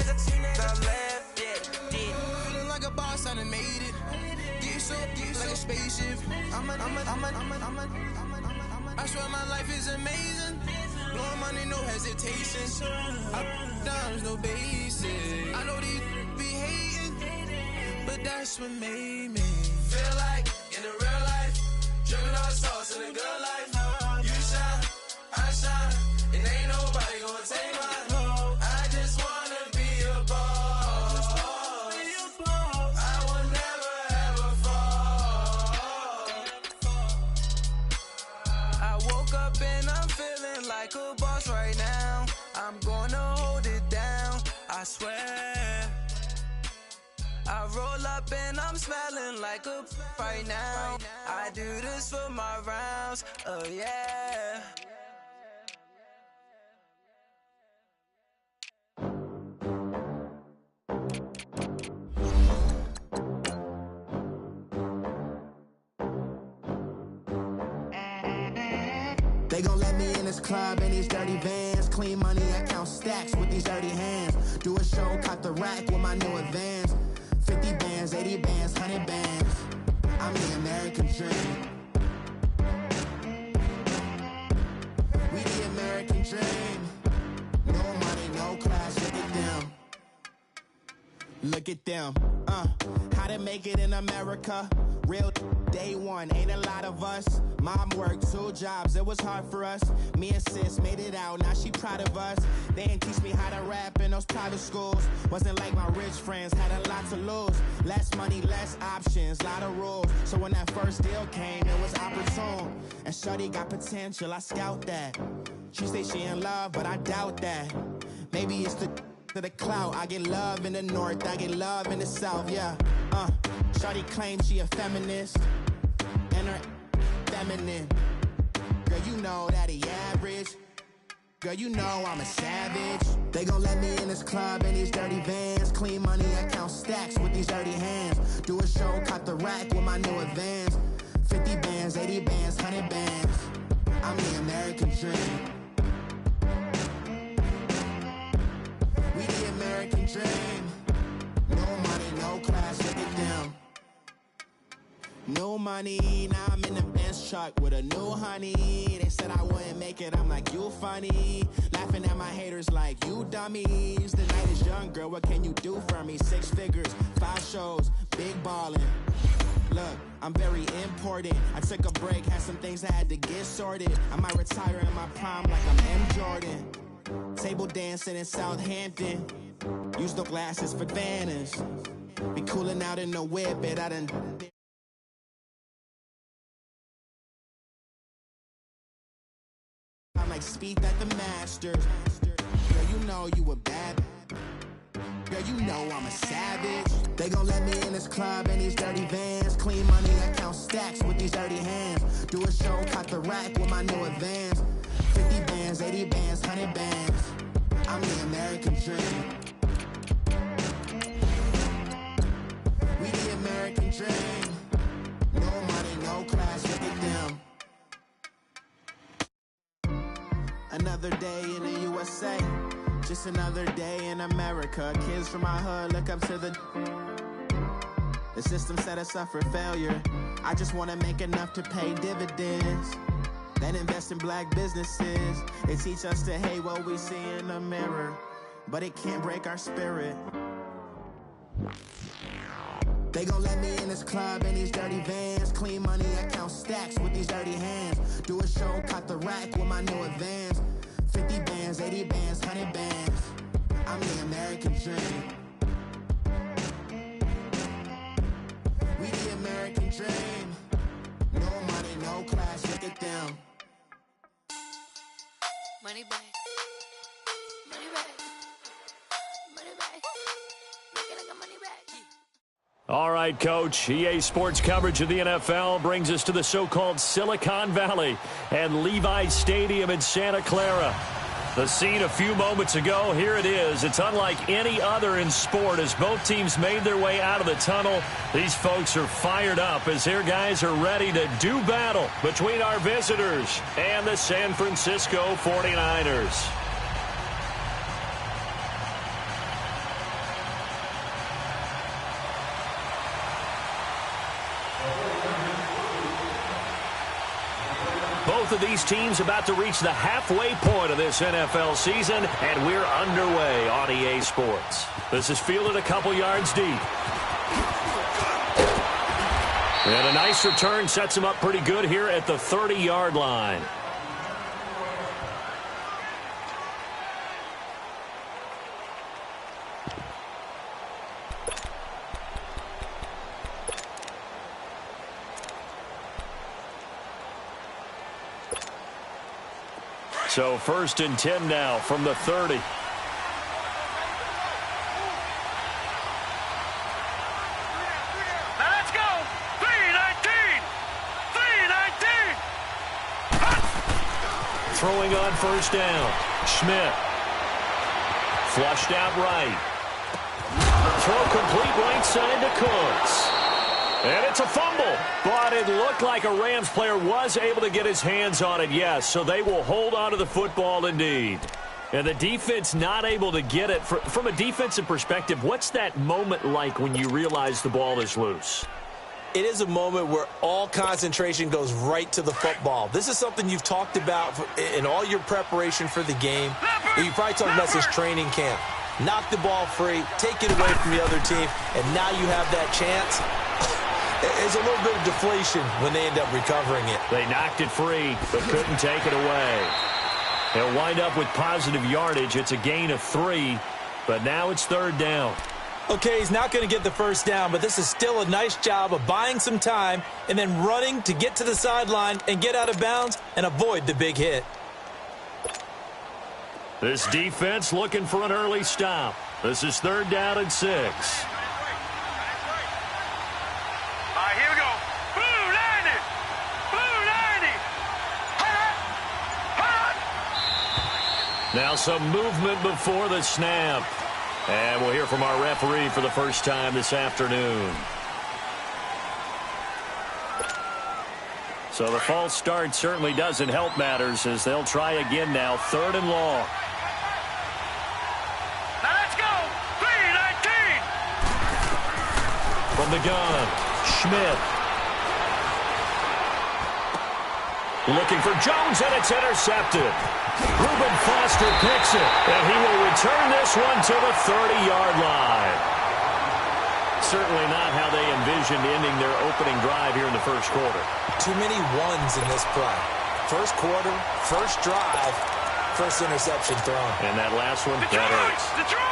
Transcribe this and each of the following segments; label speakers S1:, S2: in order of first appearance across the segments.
S1: I left it. Feeling like a boss, I done made it. Get so like a spaceship. I swear my life is amazing. Blowing money, no hesitation. Up, downs, no basic. I know these be hating, but that's what made me feel like in the real life. Dripping all sauce in the good life. You shine, I shine, and ain't nobody gonna take mine. I just wanna be a boss. I will never ever fall. I woke up and I'm feeling like a boss right now. I'm gonna hold it down, I swear. I roll up and I'm smelling like a right now. I do this for my rounds, oh yeah.
S2: They gon' let me in this club in these dirty vans. Clean money, I count stacks with these dirty hands. Do a show, caught the rack with my new advance. 50 bands, 80 bands, 100 bands. I'm the American dream. We the American dream. No money, no class, look at them. Look at them, how to make it in America. Real day one, ain't a lot of us. Mom worked 2 jobs, it was hard for us. Me and sis made it out, now she proud of us. They didn't teach me how to rap in those private schools. Wasn't like my rich friends, had a lot to lose. Less money, less options, lot of rules. So when that first deal came, it was opportune. And shorty got potential, I scout that. She say she in love, but I doubt that. Maybe it's to the clout. I get love in the north, I get love in the south, yeah. Shorty claims she a feminist, and her feminine. Girl, you know that he average. Girl, you know I'm a savage. They gon' let me in this club in these dirty vans. Clean money, I count stacks with these dirty hands. Do a show, caught the rack with my new advance. 50 bands, 80 bands, 100 bands. I'm the American dream. We the American dream. No money, no class, look at them. No money, now I'm in the Benz truck with a new honey. They said I wouldn't make it, I'm like, you funny. Laughing at my haters like, you dummies. The night is young, girl, what can you do for me? 6 figures, 5 shows, big ballin'. Look, I'm very important. I took a break, had some things I had to get sorted. I might retire in my prime like I'm M. Jordan. Table dancing in Southampton. Use the glasses for Vannas. Be coolin' out in the whip, but I done... I like speak at the Masters. Girl, you know you a bad. Girl, you know I'm a savage. They gon' let me in this club in these dirty vans. Clean money, I count stacks with these dirty hands. Do a show, caught the rack with my new advance. 50 bands, 80 bands, 100 bands. I'm the American dream. We the American dream. No money, no class, look at them. Another day in the USA, just another day in America. Kids from my hood look up to the system set us up for failure. I just wanna make enough to pay dividends, then invest in black businesses. They teach us to hate what we see in the mirror, but it can't break our spirit. They gon' let me in this club in these dirty vans. Clean money, I count stacks with these dirty hands. Do a show, caught the rack with my new advance. 50 bands, 80 bands, 100 bands. I'm the American dream. We the American dream. No money, no class, look at them.
S3: Money back. Money back. Money back. Make it like a money back.
S4: All right, Coach. EA Sports coverage of the NFL brings us to the so-called Silicon Valley and Levi's Stadium in Santa Clara. The scene a few moments ago, here it is. It's unlike any other in sport as both teams made their way out of the tunnel. These folks are fired up as their guys are ready to do battle between our visitors and the San Francisco 49ers. both of these teams about to reach the halfway point of this NFL season, and we're underway on EA Sports. This is fielded a couple yards deep. And a nice return sets him up pretty good here at the 30-yard line. So 1st and 10 now from the 30.
S5: Now let's go. 3-19. 3-19.
S4: Throwing on 1st down. Schmidt. Flushed out right. Throw complete right side to Cooks. And it's a fumble, but it looked like a Rams player was able to get his hands on it, yes, so they will hold on to the football indeed. And the defense not able to get it. From a defensive perspective, what's that moment like when you realize the ball is loose?
S6: It is a moment where all concentration goes right to the football. This is something you've talked about in all your preparation for the game. You probably talked about this training camp. Knock the ball free, take it away from the other team, and now you have that chance. There's a little bit of deflation when they end up recovering it.
S4: They knocked it free, but couldn't take it away. They'll wind up with positive yardage. It's a gain of 3, but now it's 3rd down.
S6: Okay, he's not going to get the 1st down, but this is still a nice job of buying some time and then running to get to the sideline and get out of bounds and avoid the big hit.
S4: This defense looking for an early stop. This is 3rd down and 6.
S5: Here we go. Blue 90. Blue 90.
S4: Now some movement before the snap. And we'll hear from our referee for the first time this afternoon. So the false start certainly doesn't help matters as they'll try again now. 3rd and long.
S5: Now let's go. 3-19.
S4: From the gun, Schmidt. Looking for Jones, and it's intercepted. Reuben Foster picks it, and he will return this one to the 30-yard line. Certainly not how they envisioned ending their opening drive here in the 1st quarter.
S6: Too many ones in this play. 1st quarter, 1st drive, 1st interception thrown.
S4: And that last one, that hurts.
S5: Detroit!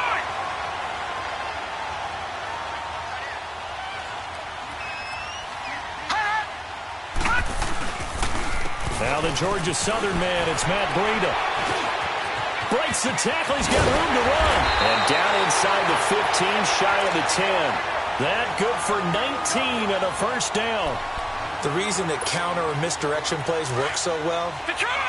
S4: Now the Georgia Southern man, it's Matt Breida. Breaks the tackle, he's got room to run. And down inside the 15, shy of the 10. That good for 19 and a 1st down.
S6: The reason that counter or misdirection plays work so well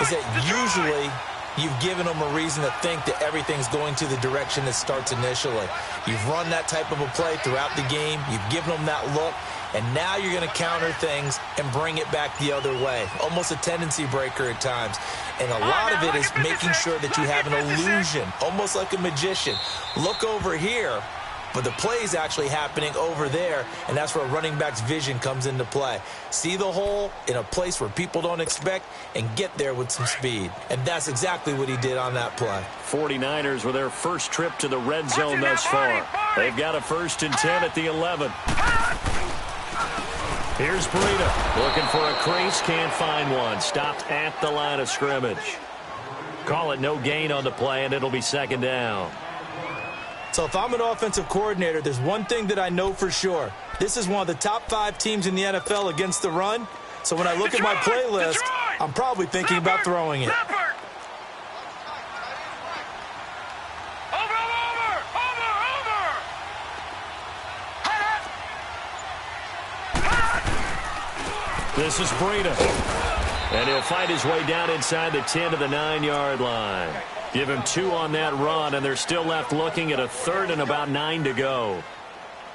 S6: is that usually you've given them a reason to think that everything's going to the direction it starts initially. You've run that type of a play throughout the game. You've given them that look. And now you're going to counter things and bring it back the other way. Almost a tendency breaker at times. And a lot of it is making sure that you have an illusion, almost like a magician. Look over here, but the play is actually happening over there, and that's where a running back's vision comes into play. See the hole in a place where people don't expect and get there with some speed. And that's exactly what he did on that play.
S4: 49ers with their first trip to the red zone thus far. They've got a 1st and 10 at the 11. Here's Breida looking for a crease, can't find one. Stopped at the line of scrimmage. Call it no gain on the play, and it'll be 2nd down.
S6: So if I'm an offensive coordinator, there's one thing that I know for sure. This is one of the top 5 teams in the NFL against the run. So when I look at my playlist, I'm probably thinking about throwing it.
S4: This is Breida. And he'll find his way down inside the 10 to the 9-yard line. Give him 2 on that run, and they're still left looking at a 3rd and about 9 to go.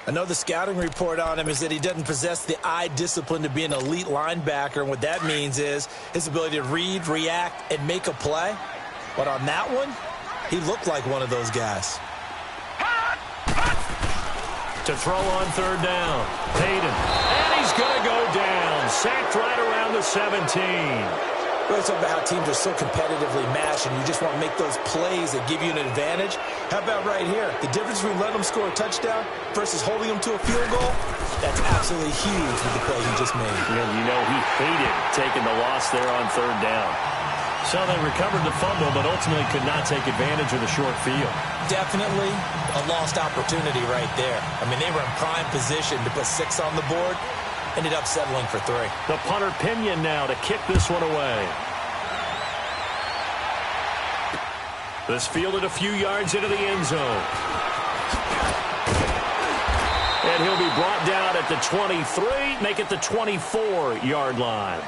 S6: I know the scouting report on him is that he doesn't possess the eye discipline to be an elite linebacker, and what that means is his ability to read, react, and make a play. But on that one, he looked like one of those guys.
S4: To throw on 3rd down, Hayden. And he's going to go down. Sacked right around the 17.
S6: Really talking about how teams are so competitively matched and you just want to make those plays that give you an advantage. How about right here? The difference between letting them score a touchdown versus holding them to a field goal, that's absolutely huge with the play he just made.
S4: Yeah, you know, he hated taking the loss there on third down. So they recovered the fumble, but ultimately could not take advantage of the short field.
S6: Definitely a lost opportunity right there. I mean, they were in prime position to put 6 on the board. Ended up settling for 3.
S4: The punter Pinion now to kick this one away. This fielded a few yards into the end zone. And he'll be brought down at the 23, make it the 24-yard line.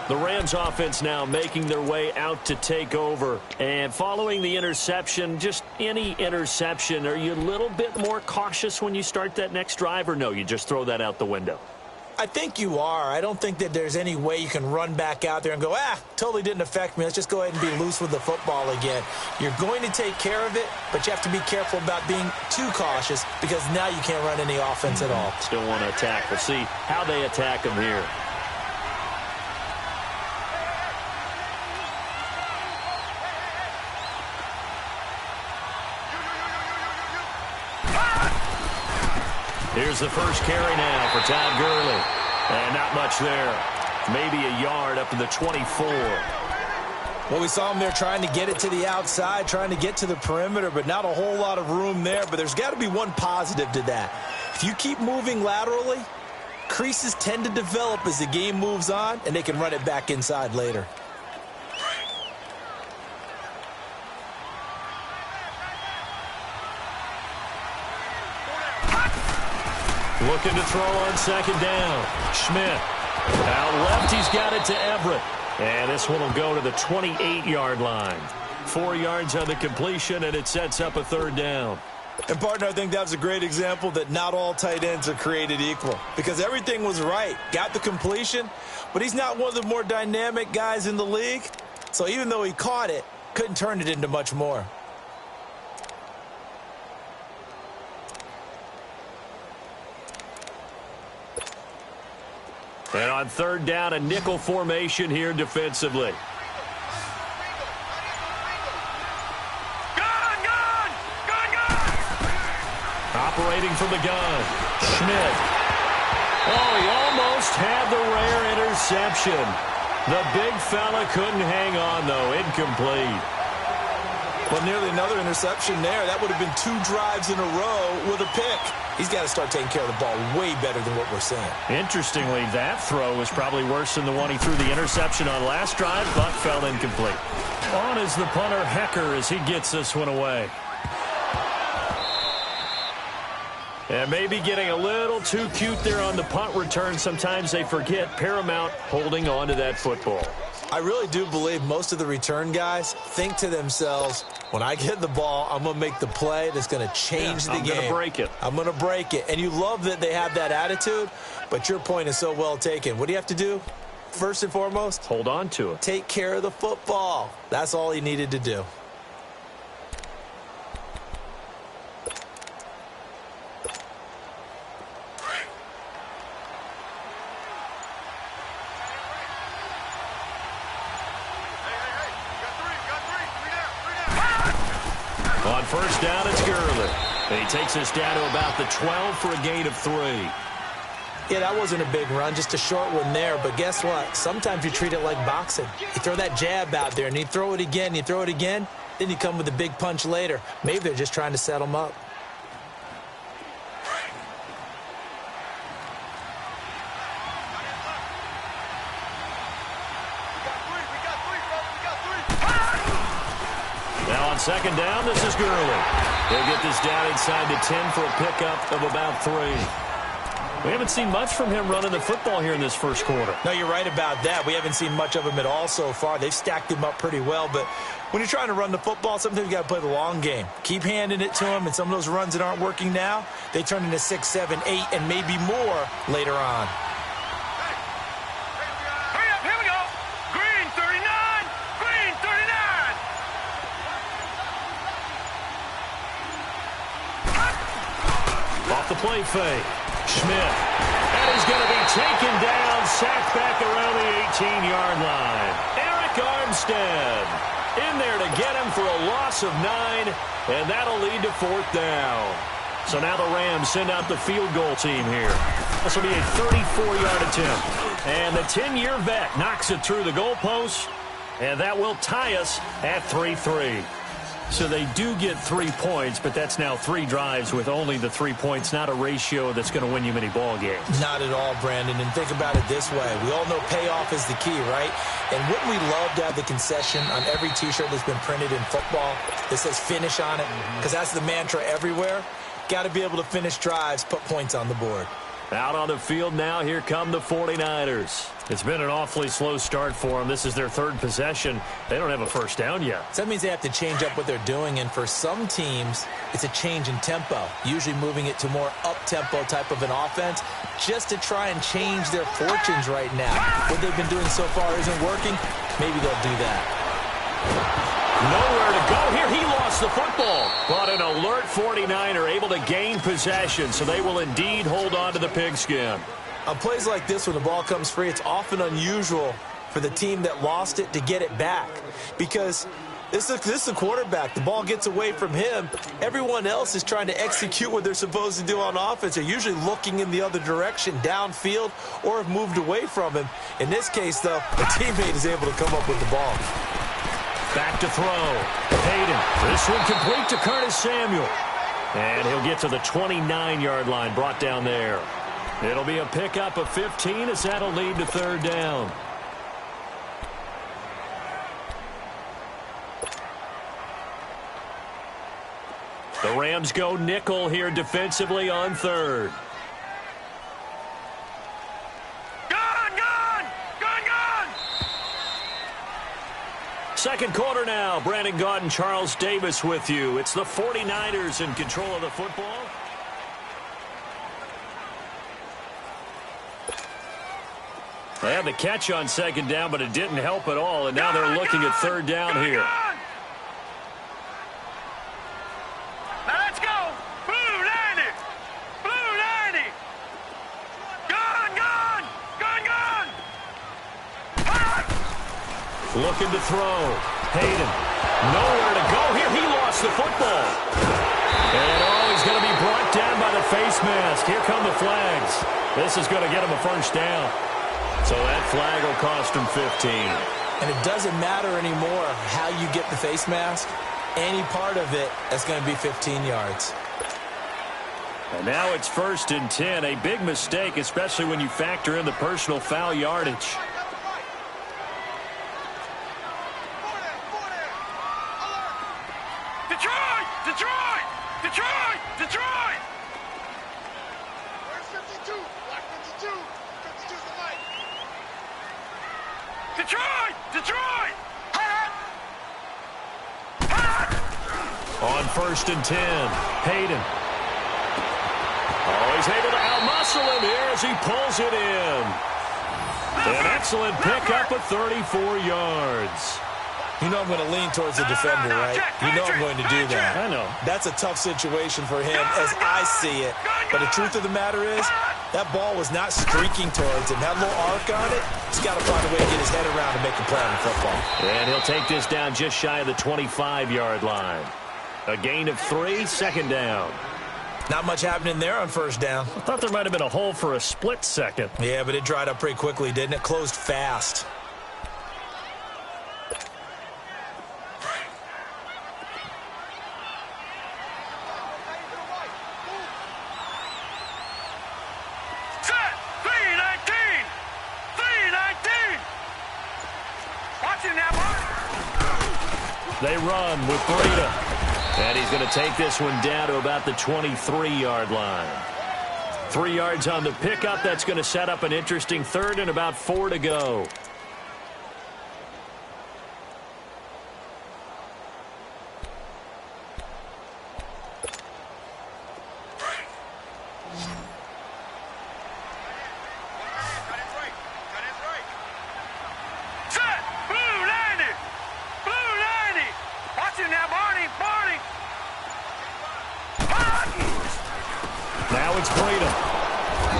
S4: The Rams offense now making their way out to take over. And following the interception, just any interception, are you a little bit more cautious when you start that next drive, or no, you just throw that out the window?
S6: I think you are. I don't think that there's any way you can run back out there and go, totally didn't affect me. Let's just go ahead and be loose with the football again. You're going to take care of it, but you have to be careful about being too cautious because now you can't run any offense at all.
S4: Still want to attack. We'll see how they attack him here. Here's the first carry now for Todd Gurley. And not much there. Maybe a yard up to the 24.
S6: Well, we saw him there trying to get it to the outside, trying to get to the perimeter, but not a whole lot of room there. But there's got to be one positive to that. If you keep moving laterally, creases tend to develop as the game moves on, and they can run it back inside later.
S4: Looking to throw on second down. Schmidt. Out left, he's got it to Everett. And this one will go to the 28-yard line. 4 yards on the completion, and it sets up a third down.
S6: And, partner, I think that was a great example that not all tight ends are created equal. Because everything was right. Got the completion, but he's not one of the more dynamic guys in the league. So even though he caught it, couldn't turn it into much more.
S4: And on third down, a nickel formation here defensively.
S5: Gun!
S4: Operating from the gun. Schmidt. Oh, he almost had the rare interception. The big fella couldn't hang on, though. Incomplete.
S6: But nearly another interception there. That would have been 2 drives in a row with a pick. He's got to start taking care of the ball way better than what we're seeing.
S4: Interestingly, that throw was probably worse than the one he threw the interception on last drive, but fell incomplete. On is the punter, Hecker, as he gets this one away. And maybe getting a little too cute there on the punt return. Sometimes they forget Paramount holding on to that football.
S6: I really do believe most of the return guys think to themselves, when I get the ball, I'm going to make the play that's going to change the game.
S4: I'm going to break it.
S6: I'm going to break it. And you love that they have that attitude, but your point is so well taken. What do you have to do? First and foremost,
S4: hold on to it.
S6: Take care of the football. That's all he needed to do.
S4: On first down, it's Gurley. He takes us down to about the 12 for a gain of 3.
S6: Yeah, that wasn't a big run, just a short one there. But guess what? Sometimes you treat it like boxing. You throw that jab out there, and you throw it again, you throw it again, then you come with a big punch later. Maybe they're just trying to set them up.
S4: Now on second down, this is Gurley. They'll get this down inside the 10 for a pickup of about 3. We haven't seen much from him running the football here in this first quarter.
S6: No, you're right about that. We haven't seen much of him at all so far. They've stacked him up pretty well, but when you're trying to run the football, sometimes you got to play the long game. Keep handing it to him, and some of those runs that aren't working now, they turn into 6, 7, 8, and maybe more later on.
S5: Hurry up, here we go. Green 39, green 39.
S4: Off the play fake. Schmidt. And he's going to be taken down, sacked back around the 18-yard line. Eric, Armstead in there to get him for a loss of 9, and that'll lead to fourth down. So now the Rams send out the field goal team here. This will be a 34-yard attempt. And the 10-year vet knocks it through the goalpost, and that will tie us at 3-3. So they do get 3 points, but that's now 3 drives with only the 3 points, not a ratio that's going to win you many ball games.
S6: Not at all, Brandon. And think about it this way. We all know payoff is the key, right? And wouldn't we love to have the concession on every T-shirt that's been printed in football that says finish on it? Because that's the mantra everywhere. Got to be able to finish drives, put points on the board.
S4: Out on the field now, here come the 49ers. It's been an awfully slow start for them. This is their 3rd possession. They don't have a first down yet.
S6: So that means they have to change up what they're doing, and for some teams, it's a change in tempo, usually moving it to more up-tempo type of an offense just to try and change their fortunes right now. What they've been doing so far isn't working. Maybe they'll do that.
S4: Nowhere to go here. He lost the football. But an alert 49er able to gain possession, so they will indeed hold on to the pigskin.
S6: On plays like this, when the ball comes free, it's often unusual for the team that lost it to get it back. Because this is the quarterback. The ball gets away from him. Everyone else is trying to execute what they're supposed to do on offense. They're usually looking in the other direction, downfield, or have moved away from him. In this case, though, a teammate is able to come up with the ball.
S4: Back to throw. Hayden. This one complete to Curtis Samuel. And he'll get to the 29-yard line, brought down there. It'll be a pickup of 15 as that'll lead to 3rd down. The Rams go nickel here defensively on 3rd. Second quarter now. Brandon Gaudin, Charles Davis with you. It's the 49ers in control of the football. They had the catch on 2nd down, but it didn't help at all, and now they're looking at 3rd down here.
S5: Now let's go. Blue 90. Blue 90. Gun.
S4: Looking to throw. Hayden. Nowhere to go here. He lost the football. And he's going to be brought down by the face mask. Here come the flags. This is going to get him a first down. So that flag will cost him 15.
S6: And it doesn't matter anymore how you get the face mask. Any part of it is going to be 15 yards.
S4: And now it's 1st and 10. A big mistake, especially when you factor in the personal foul yardage.
S5: Detroit! Detroit! Detroit! Detroit!
S7: Where's 52? Black 52. 52's the light.
S5: Detroit! Detroit!
S4: On 1st and 10, Hayden. Oh, he's able to outmuscle him here as he pulls it in. An excellent pickup of 34 yards.
S6: You know I'm going to lean towards the defender, right? You know I'm going to do that.
S4: I know.
S6: That's a tough situation for him as I see it. But the truth of the matter is, that ball was not streaking towards him. Had a little arc on it. He's got to find a way to get his head around and make a play on football.
S4: And he'll take this down just shy of the 25-yard line. A gain of 3, 2nd down.
S6: Not much happening there on 1st down.
S4: I thought there might have been a hole for a split second.
S6: Yeah, but it dried up pretty quickly, didn't it? Closed fast.
S5: Set! 319! 319! Watching that one!
S4: They run with Breida. And he's going to take this one down to about the 23-yard line. 3 yards on the pickup. That's going to set up an interesting 3rd and about 4 to go.
S5: Set! Blue 90! Blue 90! Watching that Barney!
S4: Now it's Breida.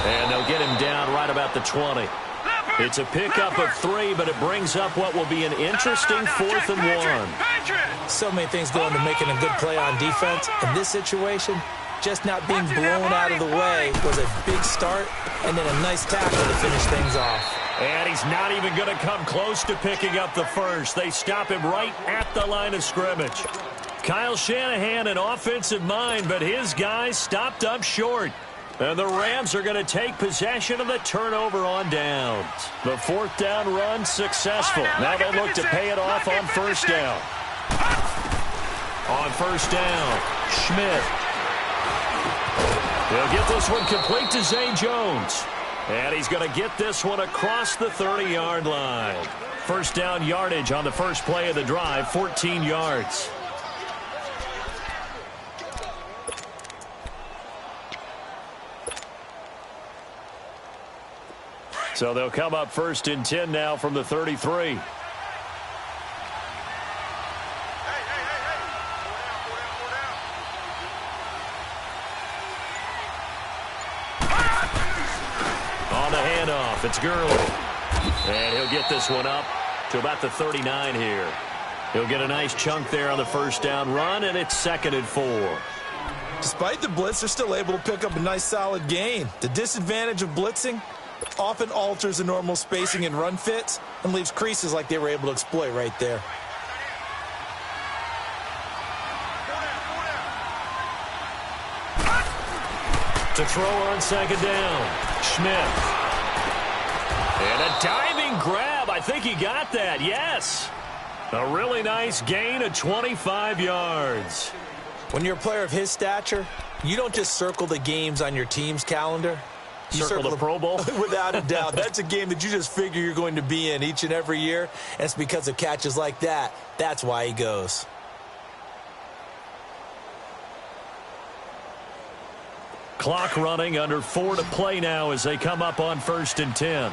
S4: And they'll get him down right about the 20.
S5: Left
S4: It's a pickup of 3, but it brings up what will be an interesting 4th and 1.
S6: So many things go into making a good play on defense. In this situation, just not being blown out of the way was a big start, and then a nice tackle to finish things off.
S4: And he's not even going to come close to picking up the first. They stop him right at the line of scrimmage. Kyle Shanahan, an offensive mind, but his guys stopped up short. And the Rams are going to take possession of the turnover on downs. The 4th down run successful. Now they look to pay it off on 1st down. On 1st down, Schmidt. He'll get this one complete to Zay Jones. And he's going to get this one across the 30-yard line. 1st down yardage on the first play of the drive, 14 yards. So they'll come up 1st and 10 now from the 33. On the handoff, it's Gurley. And he'll get this one up to about the 39 here. He'll get a nice chunk there on the 1st down run, and it's 2nd and 4.
S6: Despite the blitz, they're still able to pick up a nice solid gain. The disadvantage of blitzing often alters the normal spacing and run fits and leaves creases like they were able to exploit right there.
S4: To throw on 2nd down, Schmidt. And a diving grab. I think he got that, yes. A really nice gain of 25 yards.
S6: When you're a player of his stature, you don't just circle the games on your team's calendar. You
S4: circle the Pro Bowl?
S6: Without a doubt. That's a game that you just figure you're going to be in each and every year. And it's because of catches like that. That's why he goes.
S4: Clock running, under 4 to play now as they come up on 1st and 10.
S5: All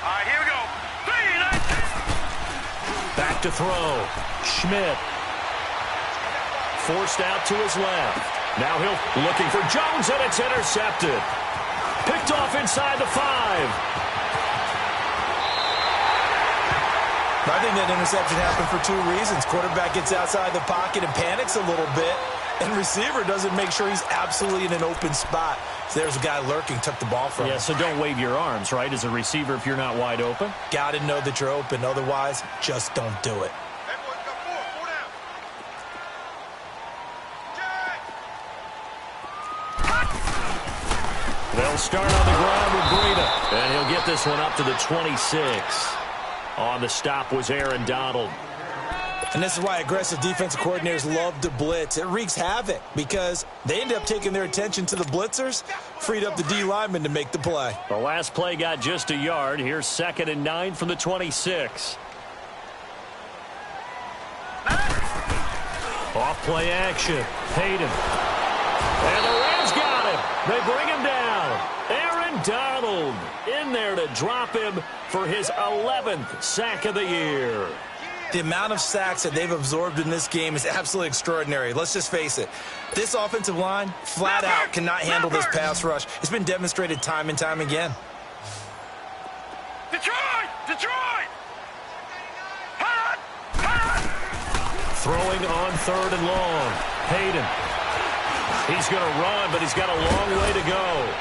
S5: right, here we go. 3,
S4: Back to throw. Schmidt. Forced out to his left. Now he'll looking for Jones, and it's intercepted. Picked off inside the 5.
S6: I think that interception happened for 2 reasons. Quarterback gets outside the pocket and panics a little bit, and receiver doesn't make sure he's absolutely in an open spot. So there's a guy lurking, took the ball from him.
S4: Yeah, so don't wave your arms, right, as a receiver if you're not wide open?
S6: Got to know that you're open. Otherwise, just don't do it.
S4: They'll start on the ground with Breida, and he'll get this one up to the 26. On the stop was Aaron Donald.
S6: And this is why aggressive defensive coordinators love to blitz. It wreaks havoc because they end up taking their attention to the blitzers, freed up the D lineman to make the play.
S4: The last play got just a yard. Here's 2nd and 9 from the 26. Off play action. Hayden. And the Rams got him. They bring him down. Aaron Donald in there to drop him for his 11th sack of the year.
S6: The amount of sacks that they've absorbed in this game is absolutely extraordinary. Let's just face it. This offensive line, flat out, cannot handle this pass rush. It's been demonstrated time and time again.
S5: Detroit! Detroit!
S4: Throwing on 3rd and long. Hayden. He's going to run, but he's got a long way to go.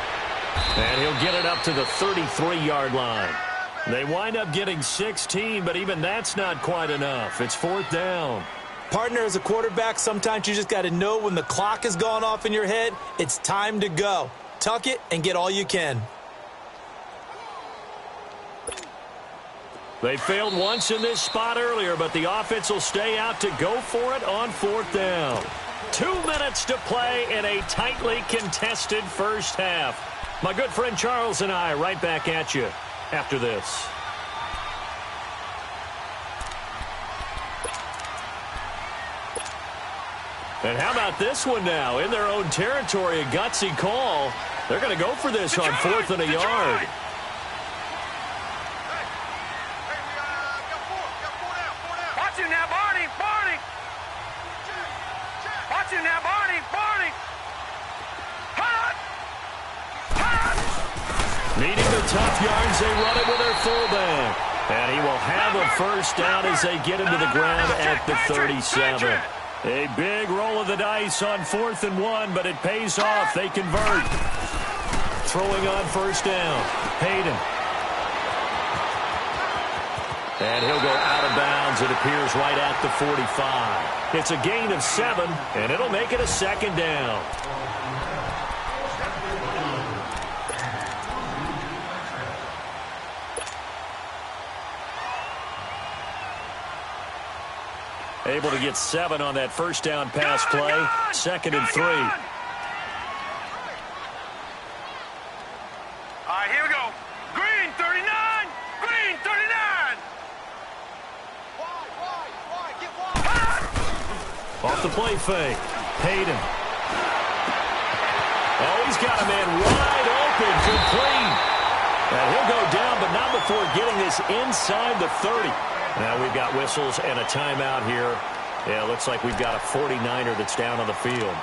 S4: And he'll get it up to the 33-yard line. They wind up getting 16, but even that's not quite enough. It's 4th down.
S6: Partner, as a quarterback, sometimes you just got to know when the clock has gone off in your head, it's time to go. Tuck it and get all you can.
S4: They failed once in this spot earlier, but the offense will stay out to go for it on 4th down. 2 minutes to play in a tightly contested first half. My good friend Charles and I right back at you after this. And how about this one now? In their own territory, a gutsy call. They're going to go for this on 4th and a yard.
S5: Watch him now, Barney! Barney! Watch him now, Barney! Barney! Hot! Hot!
S4: Needing the tough yards, they run it with their fullback. And he will have a first down as they get him to the ground at the 37. A big roll of the dice on 4th and 1, but it pays off. They convert. Throwing on first down. Hayden. And he'll go out of bounds. It appears right at the 45. It's a gain of 7, and it'll make it a second down. Able to get 7 on that first down pass play. 2nd and 3.
S5: All right, here we go. Green 39. Green 39.
S7: Wide, get wide.
S4: Off the play fake. Hayden. Oh, he's got a man wide open. Complete. And he'll go down, but not before getting this inside the 30. Now we've got whistles and a timeout here. Yeah, it looks like we've got a 49er that's down on the field.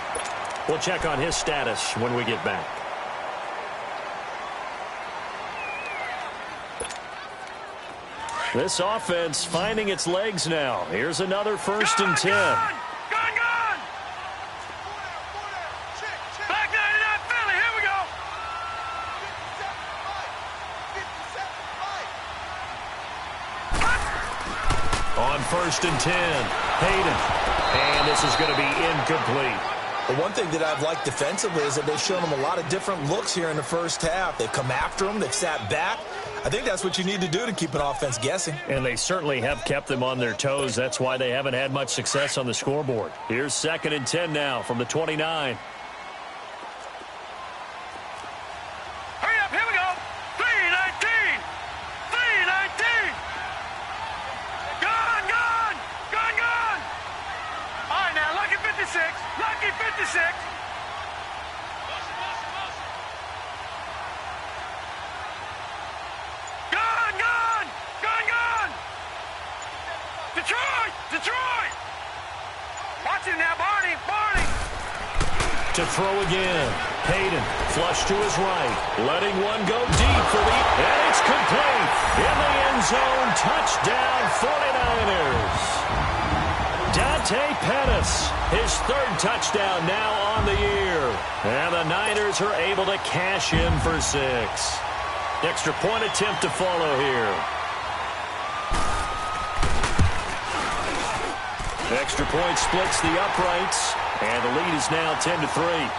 S4: We'll check on his status when we get back. This offense finding its legs now. Here's another 1st and 10.
S5: Gun! Back 99 Philly, here we go.
S7: 57,
S4: On 1st and 10, Hayden. And this is going to be incomplete.
S6: The one thing that I've liked defensively is that they've shown them a lot of different looks here in the first half. They've come after them. They've sat back. I think that's what you need to do to keep an offense guessing.
S4: And they certainly have kept them on their toes. That's why they haven't had much success on the scoreboard. Here's 2nd and 10 now from the 29.
S5: Hurry up, here we go. 319. 319. Gun. All right, now, lucky 56. Lucky 56. Gun. Detroit. Watch him now, Barney.
S4: To throw again. Hayden, flush to his right. Letting one go deep for the... And it's complete. In the end zone. Touchdown, 49ers. Dante Pettis, his 3rd touchdown now on the year. And the Niners are able to cash in for 6. Extra point attempt to follow here. Extra point splits the uprights, and the lead is now 10-3.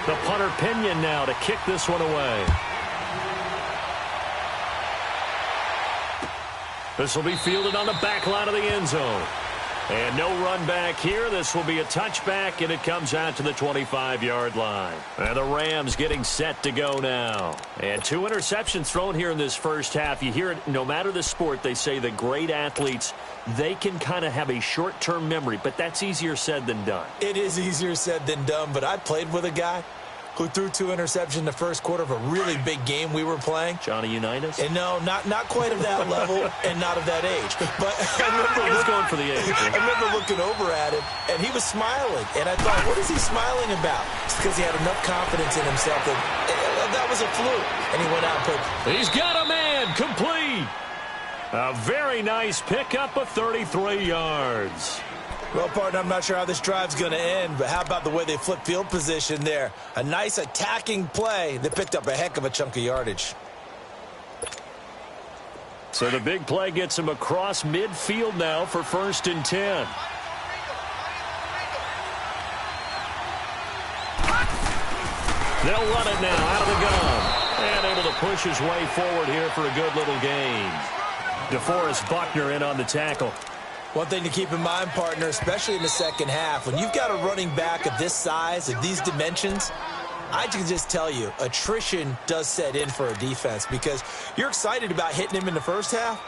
S4: The punter Pinion now to kick this one away. This will be fielded on the back line of the end zone. And no run back here. This will be a touchback, and it comes out to the 25-yard line. And the Rams getting set to go now. And 2 interceptions thrown here in this first half. You hear it, no matter the sport, they say the great athletes, they can kind of have a short-term memory, but that's easier said than done.
S6: It is easier said than done, but I played with a guy who threw 2 interceptions in the first quarter of a really big game we were playing.
S4: Johnny Unitas?
S6: And no, not quite of that level and not of that age. But I remember
S4: he was going for the age.
S6: I remember looking over at him, and he was smiling. And I thought, what is he smiling about? It's because he had enough confidence in himself that was a fluke. And he went out and put...
S4: He's got a man, complete. A very nice pickup of 33 yards.
S6: Well, partner, I'm not sure how this drive's going to end, but how about the way they flip field position there? A nice attacking play that picked up a heck of a chunk of yardage.
S4: So the big play gets him across midfield now for 1st and 10. They'll run it now out of the gun. And able to push his way forward here for a good little gain. DeForest Buckner in on the tackle.
S6: One thing to keep in mind, partner, especially in the second half, when you've got a running back of this size, of these dimensions, I can just tell you, attrition does set in for a defense because you're excited about hitting him in the first half.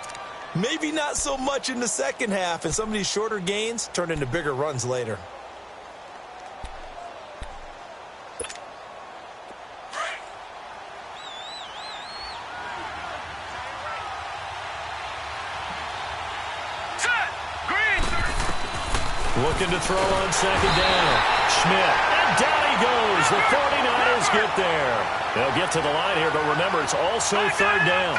S6: Maybe not so much in the second half, and some of these shorter gains turn into bigger runs later.
S4: Looking to throw on second down. Schmidt. And down he goes. The 49ers get there. They'll get to the line here, but remember, it's also third down.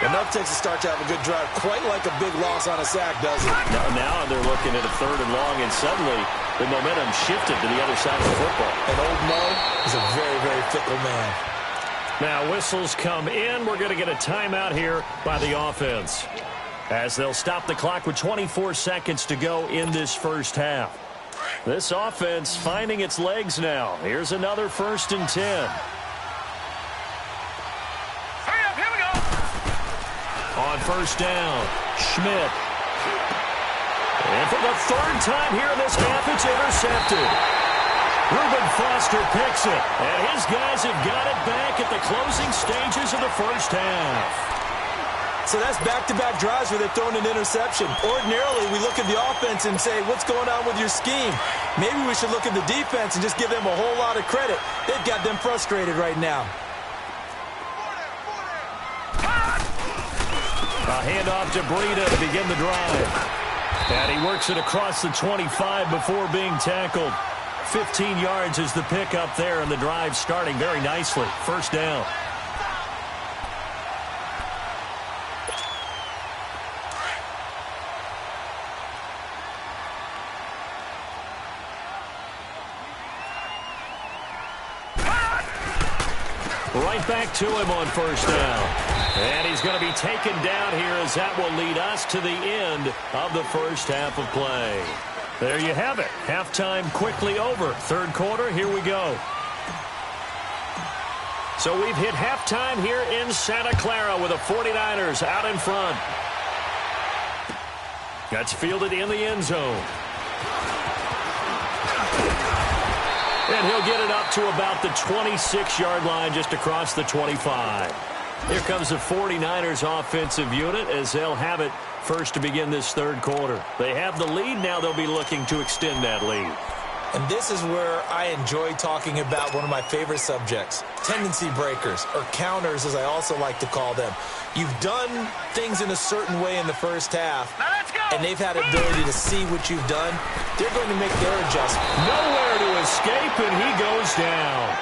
S6: Enough takes a start to have a good drive. Quite like a big loss on a sack, does it?
S4: Now they're looking at a third and long, and suddenly the momentum shifted to the other side of the football.
S6: And old Mo is a very, very fickle man.
S4: Now whistles come in. We're going to get a timeout here by the offense, as they'll stop the clock with 24 seconds to go in this first half. This offense finding its legs now. Here's another 1st and 10.
S5: Hurry up, here we go.
S4: On first down, Schmidt. And for the third time here in this half, it's intercepted. Reuben Foster picks it, and his guys have got it back at the closing stages of the first half.
S6: So that's back-to-back drives where they're throwing an interception. Ordinarily, we look at the offense and say, what's going on with your scheme? Maybe we should look at the defense and just give them a whole lot of credit. They've got them frustrated right now.
S4: A handoff to Breida to begin the drive. And he works it across the 25 before being tackled. 15 yards is the pickup there, and the drive starting very nicely. First down. Right back to him on first down. And he's going to be taken down here, as that will lead us to the end of the first half of play. There you have it. Halftime quickly over. Third quarter, here we go. So we've hit halftime here in Santa Clara with the 49ers out in front. That's fielded in the end zone. And he'll get it up to about the 26-yard line, just across the 25. Here comes the 49ers offensive unit, as they'll have it first to begin this third quarter. They have the lead. Now they'll be looking to extend that lead.
S6: And this is where I enjoy talking about one of my favorite subjects, tendency breakers, or counters, as I also like to call them. You've done things in a certain way in the first half, and they've had ability to see what you've done. They're going to make their adjustment.
S4: Nowhere to escape, and he goes down.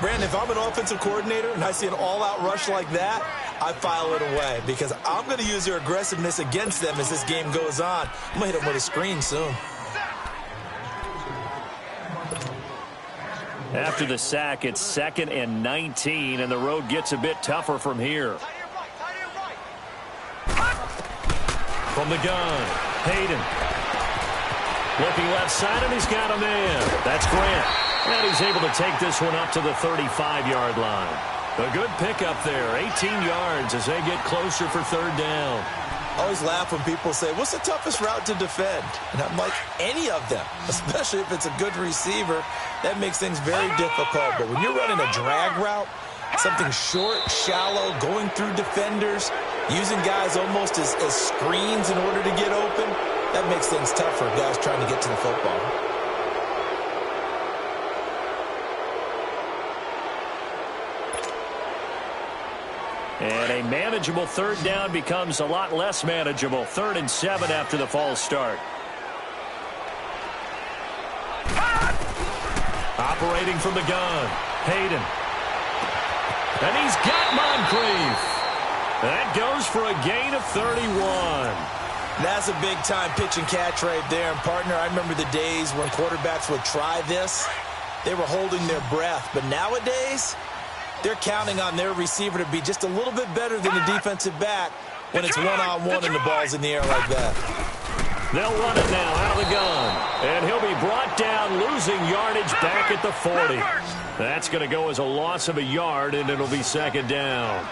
S6: Brandon, if I'm an offensive coordinator and I see an all-out rush like that, I file it away, because I'm going to use their aggressiveness against them as this game goes on. I'm going to hit them with a screen soon.
S4: After the sack, it's 2nd and 19, and the road gets a bit tougher from here. From the gun, Hayden. Looking left side, and he's got a man. That's Grant. And he's able to take this one up to the 35-yard line. A good pickup there, 18 yards as they get closer for third down.
S6: I always laugh when people say, what's the toughest route to defend? And I'm like, any of them, especially if it's a good receiver. That makes things very difficult. But when you're running a drag route, something short, shallow, going through defenders, using guys almost as screens in order to get open, that makes things tough for guys trying to get to the football.
S4: And a manageable third down becomes a lot less manageable. 3rd and 7 after the false start. Operating from the gun, Hayden. And he's got Moncrief. That goes for a gain of 31.
S6: That's a big-time pitch and catch right there. And, partner, I remember the days when quarterbacks would try this. They were holding their breath. But nowadays, they're counting on their receiver to be just a little bit better than the defensive back when it's one-on-one and the ball's in the air like that.
S4: They'll run it now out of the gun. And he'll be brought down, losing yardage back at the 40. That's going to go as a loss of a yard, and it'll be 2nd down.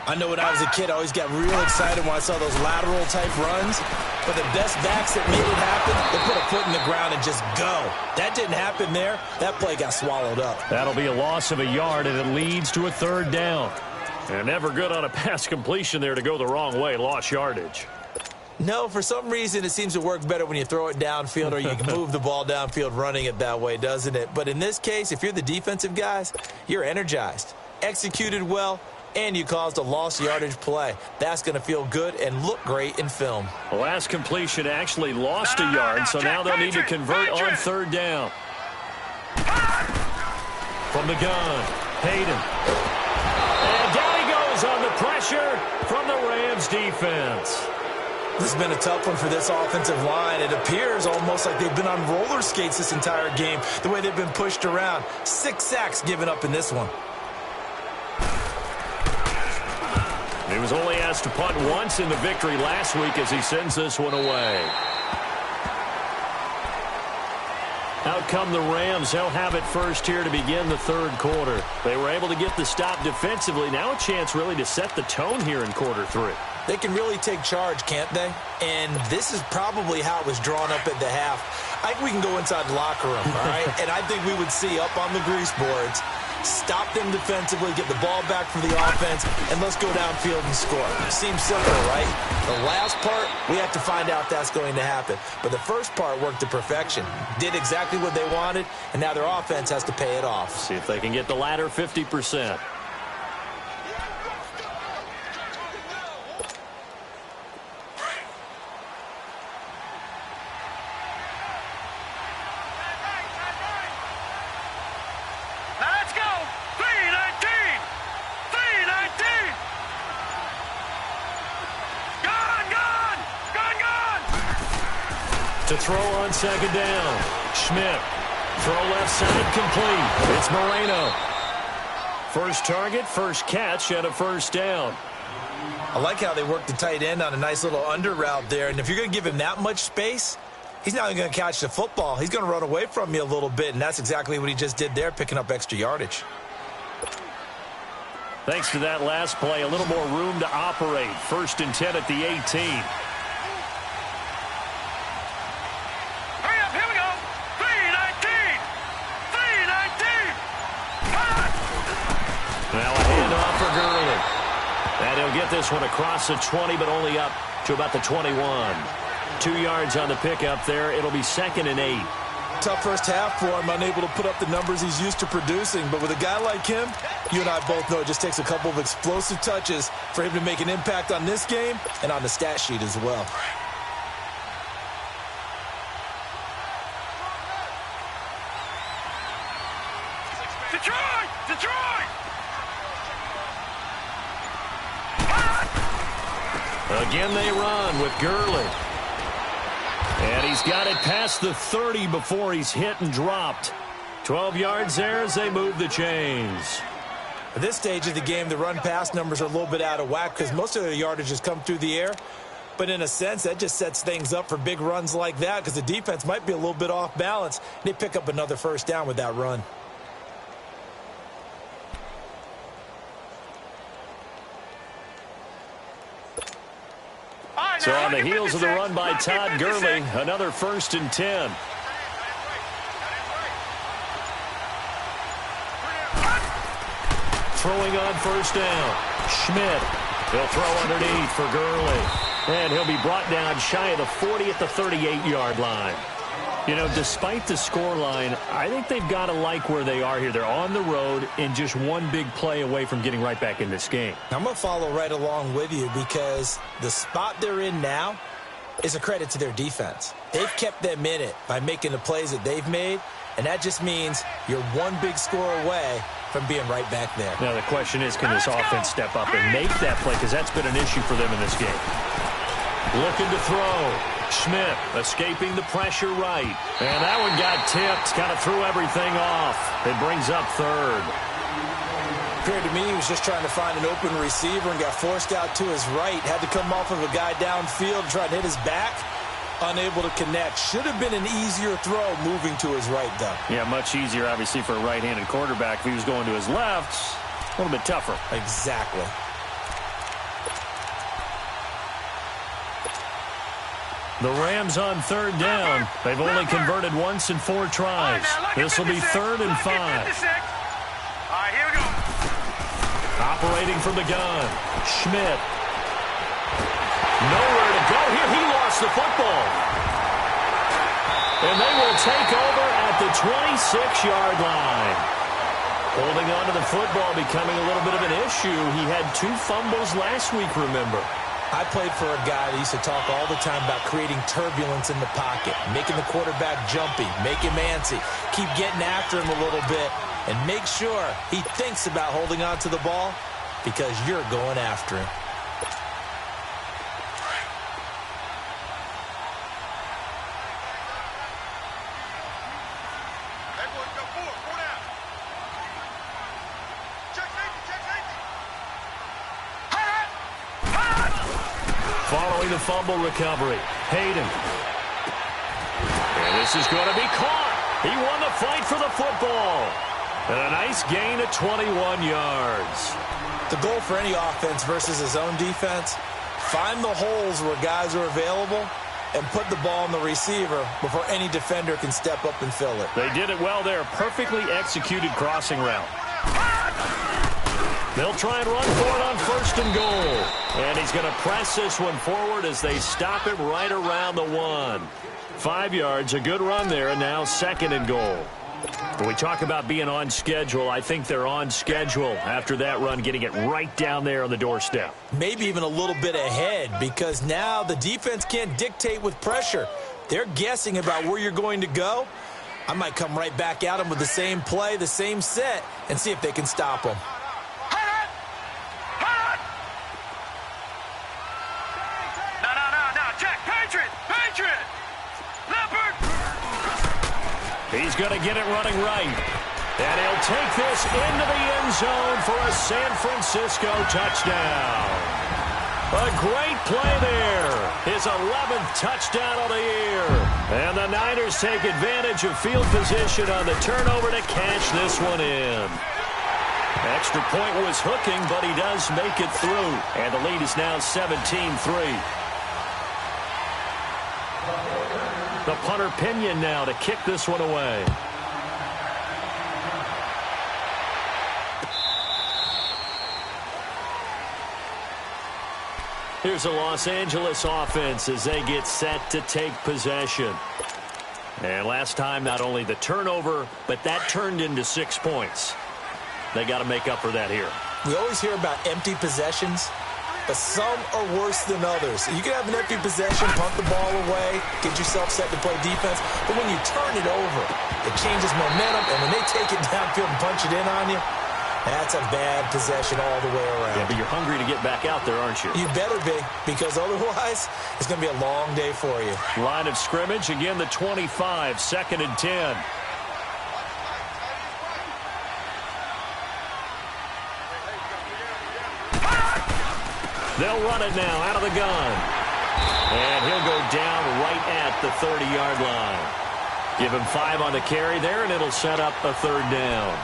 S6: I know when I was a kid, I always got real excited when I saw those lateral-type runs. But the best backs that made it happen, they put a foot in the ground and just go. That didn't happen there. That play got swallowed up.
S4: That'll be a loss of a yard, and it leads to a 3rd down. And never good on a pass completion there to go the wrong way. Lost yardage.
S6: No, for some reason, it seems to work better when you throw it downfield or you can move the ball downfield running it that way, doesn't it? But in this case, if you're the defensive guys, you're energized, executed well, and you caused a lost yardage play. That's going to feel good and look great in film.
S4: The last completion actually lost a yard, so now they'll need to convert on 3rd down. From the gun, Hayden. And down he goes on the pressure from the Rams defense.
S6: This has been a tough one for this offensive line. It appears almost like they've been on roller skates this entire game, the way they've been pushed around. 6 sacks given up in this one.
S4: He was only asked to punt once in the victory last week as he sends this one away. Out come the Rams. They'll have it first here to begin the 3rd quarter. They were able to get the stop defensively. Now a chance really to set the tone here in quarter 3.
S6: They can really take charge, can't they? And this is probably how it was drawn up at the half. I think we can go inside the locker room, all right? And I think we would see up on the grease boards, stop them defensively, get the ball back for the offense, and let's go downfield and score. Seems simple, right? The last part, we have to find out if that's going to happen. But the first part worked to perfection. Did exactly what they wanted, and now their offense has to pay it off.
S4: See if they can get the latter 50%. To throw on 2nd down. Schmidt. Throw left side complete. It's Moreno. First target, first catch, and a 1st down.
S6: I like how they work the tight end on a nice little under route there. And if you're going to give him that much space, he's not even going to catch the football. He's going to run away from you a little bit, and that's exactly what he just did there, picking up extra yardage.
S4: Thanks to that last play, a little more room to operate. 1st and 10 at the 18. Now a handoff for Gurley. And he'll get this one across the 20, but only up to about the 21. 2 yards on the pickup there. It'll be 2nd and 8.
S6: Tough first half for him, unable to put up the numbers he's used to producing. But with a guy like him, you and I both know it just takes a couple of explosive touches for him to make an impact on this game and on the stat sheet as well.
S5: Detroit! Detroit!
S4: Again they run with Gurley. And he's got it past the 30 before he's hit and dropped. 12 yards there as they move the chains.
S6: At this stage of the game, the run-pass numbers are a little bit out of whack because most of their yardage has come through the air. But in a sense, that just sets things up for big runs like that because the defense might be a little bit off balance. They pick up another 1st down with that run.
S4: So on the heels of the run by Todd Gurley, another 1st and 10. Throwing on 1st down. Schmidt. He'll throw underneath for Gurley. And he'll be brought down shy of the 40 at the 38-yard line. You know, despite the scoreline, I think they've got to like where they are here. They're on the road and just one big play away from getting right back in this game.
S6: I'm going to follow right along with you because the spot they're in now is a credit to their defense. They've kept them in it by making the plays that they've made, and that just means you're one big score away from being right back there.
S4: Now the question is, can this offense step up and make that play? Because that's been an issue for them in this game. Looking to throw. Schmidt escaping the pressure right. And that one got tipped. Kind of threw everything off. It brings up 3rd.
S6: Appeared to me he was just trying to find an open receiver and got forced out to his right. Had to come off of a guy downfield and try to hit his back. Unable to connect. Should have been an easier throw moving to his right, though.
S4: Yeah, much easier, obviously, for a right-handed quarterback. If he was going to his left, a little bit tougher.
S6: Exactly.
S4: The Rams on 3rd down. They've only converted once in 4 tries. This will be 3rd and 5.
S5: All right, here we go.
S4: Operating from the gun. Schmidt. Nowhere to go here. He lost the football. And they will take over at the 26-yard line. Holding on to the football becoming a little bit of an issue. He had 2 fumbles last week, remember.
S6: I played for a guy that used to talk all the time about creating turbulence in the pocket, making the quarterback jumpy, make him antsy, keep getting after him a little bit, and make sure he thinks about holding on to the ball because you're going after him.
S4: Following the fumble recovery, Hayden. And this is going to be caught. He won the fight for the football. And a nice gain of 21 yards.
S6: The goal for any offense versus his own defense, find the holes where guys are available and put the ball on the receiver before any defender can step up and fill it.
S4: They did it well there. Perfectly executed crossing route. They'll try and run for it on 1st and goal. And he's going to press this one forward as they stop him right around the 1. 5 yards, a good run there, and now 2nd and goal. When we talk about being on schedule, I think they're on schedule after that run, getting it right down there on the doorstep.
S6: Maybe even a little bit ahead because now the defense can't dictate with pressure. They're guessing about where you're going to go. I might come right back at them with the same play, the same set, and see if they can stop them.
S4: He's going to get it running right. And he'll take this into the end zone for a San Francisco touchdown. A great play there. His 11th touchdown of the year. And the Niners take advantage of field position on the turnover to cash this one in. Extra point was hooking, but he does make it through. And the lead is now 17-3. The punter Pinion now to kick this one away. Here's a Los Angeles offense as they get set to take possession. And last time, not only the turnover, but that turned into 6 points. They got to make up for that here.
S6: We always hear about empty possessions, but some are worse than others. You can have an empty possession, punt the ball away, get yourself set to play defense, but when you turn it over, it changes momentum, and when they take it downfield and punch it in on you, that's a bad possession all the way around.
S4: Yeah, but you're hungry to get back out there, aren't you? You
S6: better be, because otherwise, it's going to be a long day for you.
S4: Line of scrimmage, again the 25, 2nd and 10. They'll run it now out of the gun. And he'll go down right at the 30-yard line. Give him 5 on the carry there, and it'll set up a 3rd down.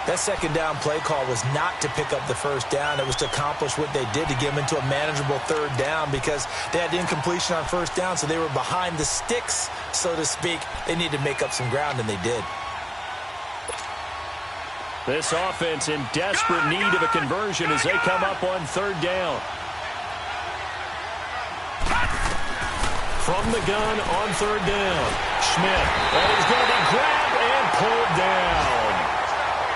S6: That 2nd down play call was not to pick up the 1st down. It was to accomplish what they did to get them into a manageable 3rd down because they had incompletion on 1st down, so they were behind the sticks, so to speak. They needed to make up some ground, and they did.
S4: This offense in desperate need of a conversion as they come up on 3rd down. From the gun on 3rd down. Schmidt. And he's going to be grabbed and pulled down.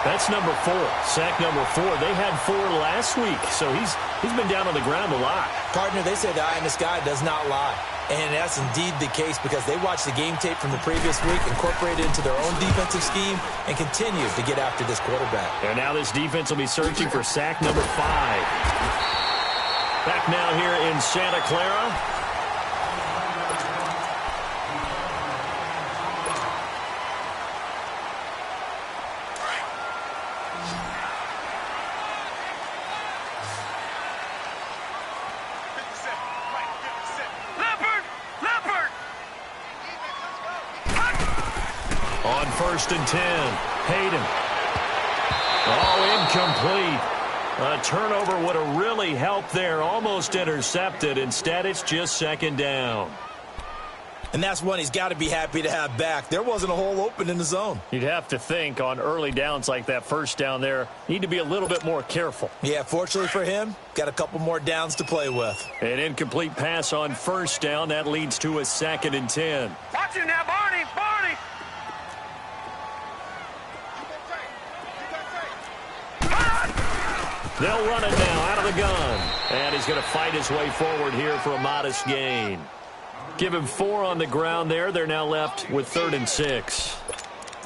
S4: That's number 4. Sack number 4. They had 4 last week, so he's been down on the ground a lot.
S6: Partner, they say the eye in the sky does not lie. And that's indeed the case because they watched the game tape from the previous week, incorporated it into their own defensive scheme, and continue to get after this quarterback.
S4: And now this defense will be searching for sack number 5. Back now here in Santa Clara. On 1st and 10, Hayden. Oh, incomplete. A turnover would have really helped there. Almost intercepted. Instead, it's just 2nd down.
S6: And that's one he's got to be happy to have back. There wasn't a hole open in the zone.
S4: You'd have to think on early downs like that 1st down there, need to be a little bit more careful.
S6: Yeah, fortunately for him, got a couple more downs to play with.
S4: An incomplete pass on 1st down. That leads to a 2nd and 10.
S5: Watch him now, Barney! Barney!
S4: They'll run it now out of the gun. And he's going to fight his way forward here for a modest gain. Give him 4 on the ground there. They're now left with 3rd and 6.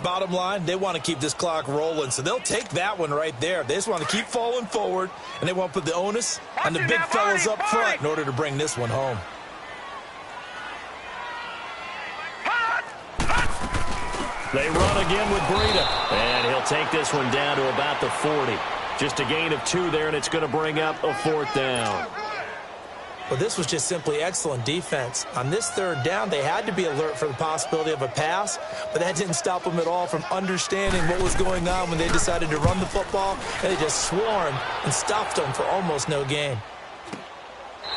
S6: Bottom line, they want to keep this clock rolling, so they'll take that one right there. They just want to keep falling forward, and they want to put the onus on the big fellas up front in order to bring this one home.
S4: They run again with Breida, and he'll take this one down to about the 40. Just a gain of 2 there, and it's going to bring up a 4th down.
S6: Well, this was just simply excellent defense. On this 3rd down, they had to be alert for the possibility of a pass, but that didn't stop them at all from understanding what was going on when they decided to run the football, and they just swarmed and stuffed them for almost no gain.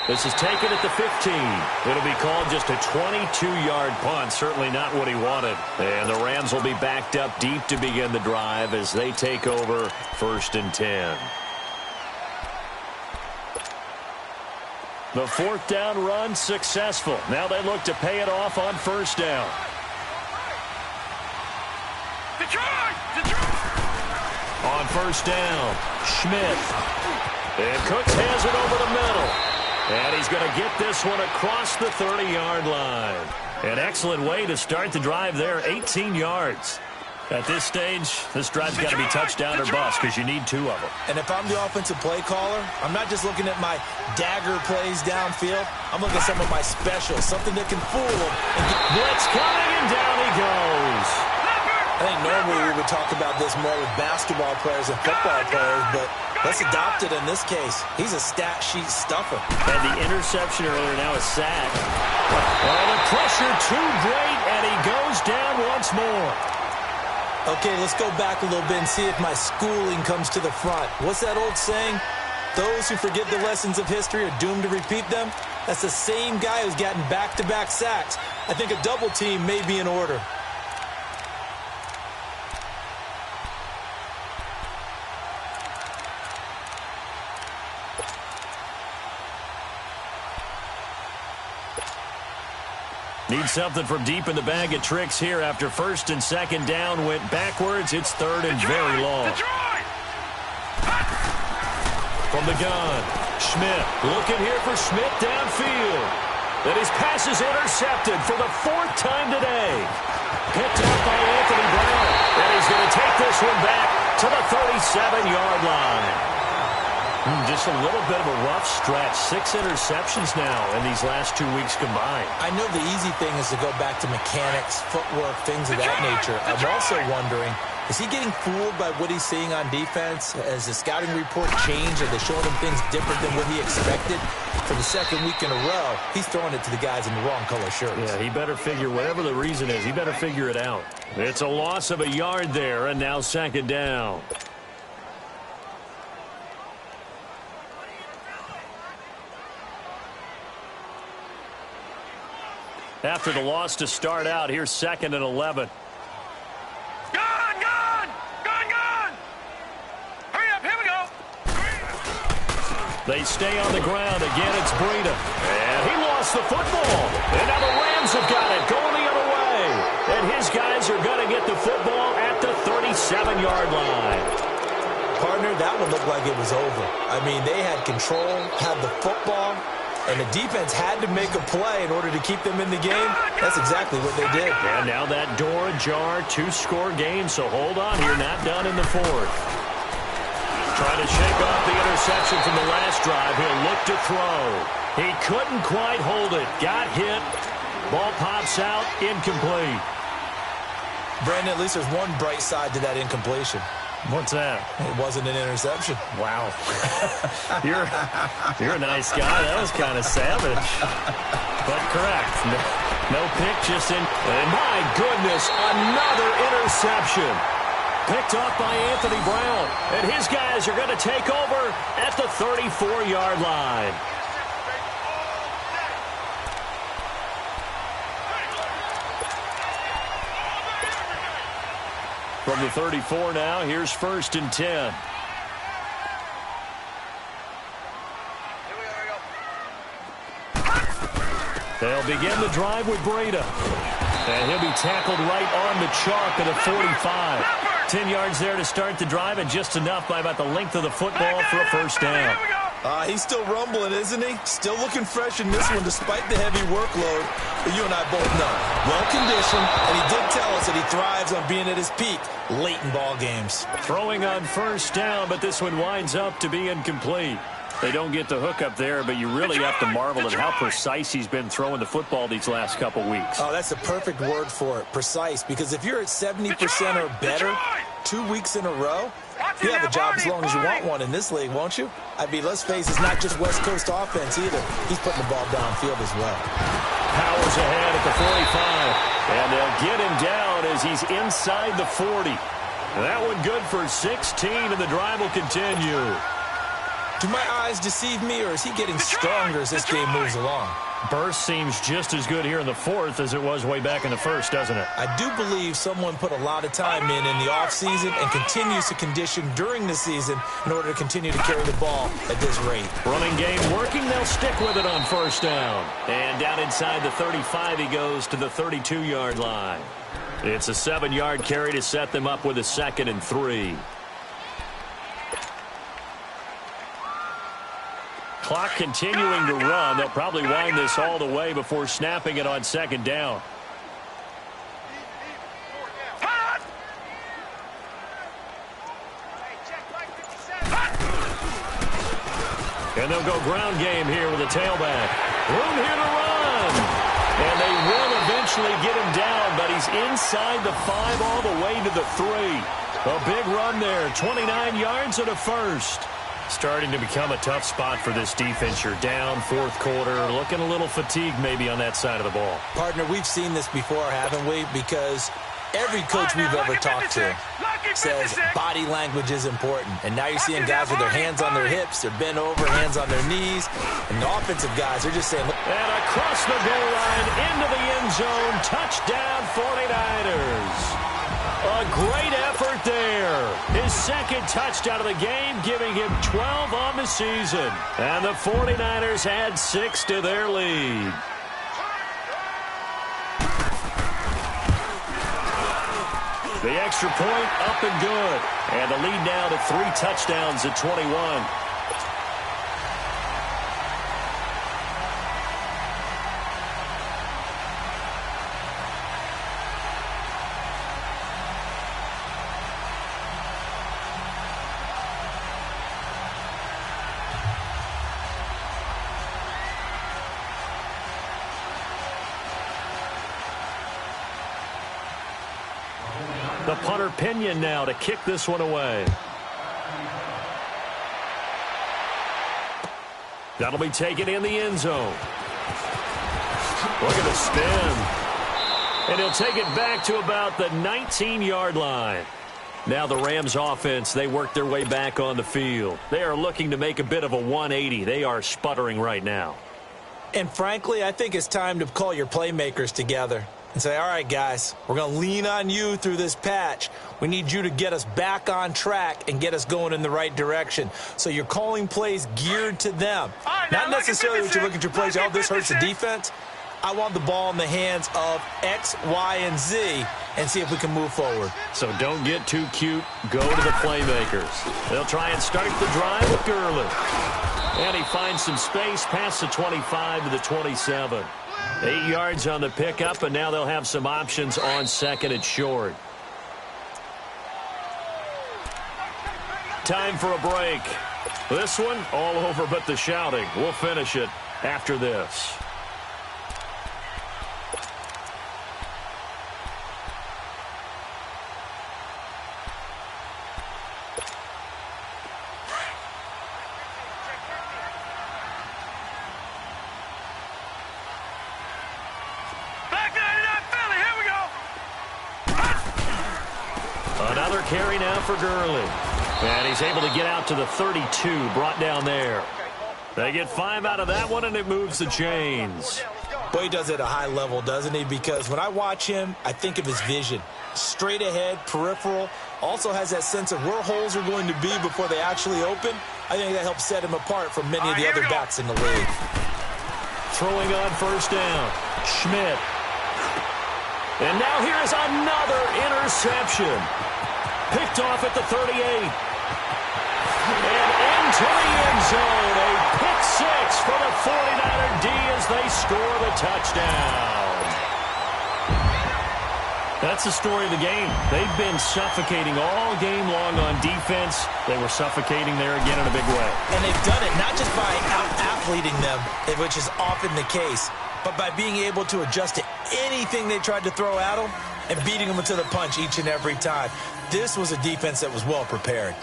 S4: This is taken at the 15. It'll be called just a 22-yard punt. Certainly not what he wanted. And the Rams will be backed up deep to begin the drive as they take over 1st and 10. The 4th down run successful. Now they look to pay it off on 1st down. On 1st down, Schmidt. And Cooks has it over the middle. And he's going to get this one across the 30-yard line. An excellent way to start the drive there, 18 yards. At this stage, this drive's got to be touchdown or bust because you need 2 of them.
S6: And if I'm the offensive play caller, I'm not just looking at my dagger plays downfield. I'm looking at some of my specials, something that can fool them.
S4: Blitz coming, and down he goes.
S6: I think normally we would talk about this more with basketball players and football players, but let's adopt it in this case. He's a stat sheet stuffer.
S4: And the interception earlier, now a sack. Oh, the pressure too great, and he goes down once more.
S6: Okay, let's go back a little bit and see if my schooling comes to the front. What's that old saying? Those who forget the lessons of history are doomed to repeat them. That's the same guy who's gotten back-to-back sacks. I think a double team may be in order.
S4: Need something from deep in the bag of tricks here after 1st and 2nd down went backwards. It's 3rd and very long. From the gun, Schmidt looking here for Schmidt downfield. And his pass is intercepted for the 4th time today. Picked up by Anthony Brown. And he's going to take this one back to the 37-yard line. Just a little bit of a rough stretch. 6 interceptions now in these last 2 weeks combined.
S6: I know the easy thing is to go back to mechanics, footwork, things of that nature. I'm also wondering, is he getting fooled by what he's seeing on defense? Has the scouting report changed? Are they showing him things different than what he expected? For the 2nd week in a row, he's throwing it to the guys in the wrong color shirts.
S4: Yeah, he better figure, whatever the reason is, he better figure it out. It's a loss of a yard there, and now 2nd down. After the loss to start out, here's 2nd and 11.
S5: Gun! Hurry up, here we go!
S4: They stay on the ground. Again, it's Breida. And he lost the football. And now the Rams have got it going the other way. And his guys are going to get the football at the 37-yard line.
S6: Partner, that one looked like it was over. I mean, they had control, had the football, and the defense had to make a play in order to keep them in the game. That's exactly what they did.
S4: And now that door ajar, 2-score game, so hold on here, not done in the 4th. Trying to shake off the interception from the last drive. He'll look to throw. He couldn't quite hold it. Got hit. Ball pops out, incomplete.
S6: Brandon, at least there's one bright side to that incompletion.
S4: What's that?
S6: It wasn't an interception.
S4: Wow. You're a nice guy. That was kind of savage. But correct. No pick, just in. And my goodness, another interception. Picked off by Anthony Brown. And his guys are going to take over at the 34-yard line. From the 34 now, here's 1st and 10. They'll begin the drive with Breida. And he'll be tackled right on the chalk at a 45. 10 yards there to start the drive, and just enough by about the length of the football for a first down.
S6: He's still rumbling, isn't he? Still looking fresh in this one despite the heavy workload. But you and I both know, well-conditioned, and he did tell us that he thrives on being at his peak late in ball games.
S4: Throwing on first down, but this one winds up to be incomplete. They don't get the hook up there, but you really have to marvel at how precise he's been throwing the football these last couple weeks.
S6: Oh, that's a perfect word for it, precise, because if you're at 70% or better 2 weeks in a row, you have a job as long as you want one in this league, won't you? I mean, let's face it, it's not just West Coast offense either. He's putting the ball downfield as well.
S4: Powers ahead at the 45, and they'll get him down as he's inside the 40. That one good for 16, and the drive will continue.
S6: Do my eyes deceive me, or is he getting stronger as this game moves along?
S4: Burst seems just as good here in the fourth as it was way back in the first, doesn't it?
S6: I do believe someone put a lot of time in the offseason and continues to condition during the season in order to continue to carry the ball at this rate.
S4: Running game working. They'll stick with it on first down. And down inside the 35, he goes to the 32-yard line. It's a 7-yard carry to set them up with a 2nd and 3. Clock continuing to run. They'll probably wind this all the way before snapping it on 2nd down. And they'll go ground game here with a tailback. Room here to run. And they will eventually get him down, but he's inside the 5 all the way to the 3. A big run there, 29 yards and a first. Starting to become a tough spot for this defense. You're down, 4th quarter, looking a little fatigued maybe on that side of the ball.
S6: Partner, we've seen this before, haven't we? Because every coach we've ever talked to says body language is important. And now you're seeing guys with their hands on their hips, they're bent over, hands on their knees. And the offensive guys are just saying, look.
S4: And across the goal line, into the end zone, touchdown 49ers. A great effort there. His 2nd touchdown of the game, giving him 12 on the season. And the 49ers add 6 to their lead. The extra point up and good. And the lead now to 3 touchdowns at 21. The punter Pinion now to kick this one away. That'll be taken in the end zone. Look at the spin. And he'll take it back to about the 19-yard line. Now the Rams offense, they work their way back on the field. They are looking to make a bit of a 180. They are sputtering right now.
S6: And frankly, I think it's time to call your playmakers together and say, all right, guys, we're going to lean on you through this patch. We need you to get us back on track and get us going in the right direction. So you're calling plays geared to them. Not necessarily what you look at your plays, oh, this hurts the defense. I want the ball in the hands of X, Y, and Z and see if we can move forward.
S4: So don't get too cute. Go to the playmakers. They'll try and start the drive with Gurley. And he finds some space past the 25 to the 27. 8 yards on the pickup, and now they'll have some options on 2nd and short. Time for a break. This one, all over but the shouting. We'll finish it after this. Another carry now for Gurley. And he's able to get out to the 32, brought down there. They get 5 out of that one, and it moves the chains.
S6: Boy, he does it at a high level, doesn't he? Because when I watch him, I think of his vision. Straight ahead, peripheral. Also has that sense of where holes are going to be before they actually open. I think that helps set him apart from many of the other backs in the league.
S4: Throwing on first down. Schmidt. And now here's another interception. Picked off at the 38. And into the end zone. A pick six for the 49er D as they score the touchdown. That's the story of the game. They've been suffocating all game long on defense. They were suffocating there again in a big way.
S6: And they've done it not just by out-athleting them, which is often the case, but by being able to adjust to anything they tried to throw at them and beating them to the punch each and every time. This was a defense that was well prepared.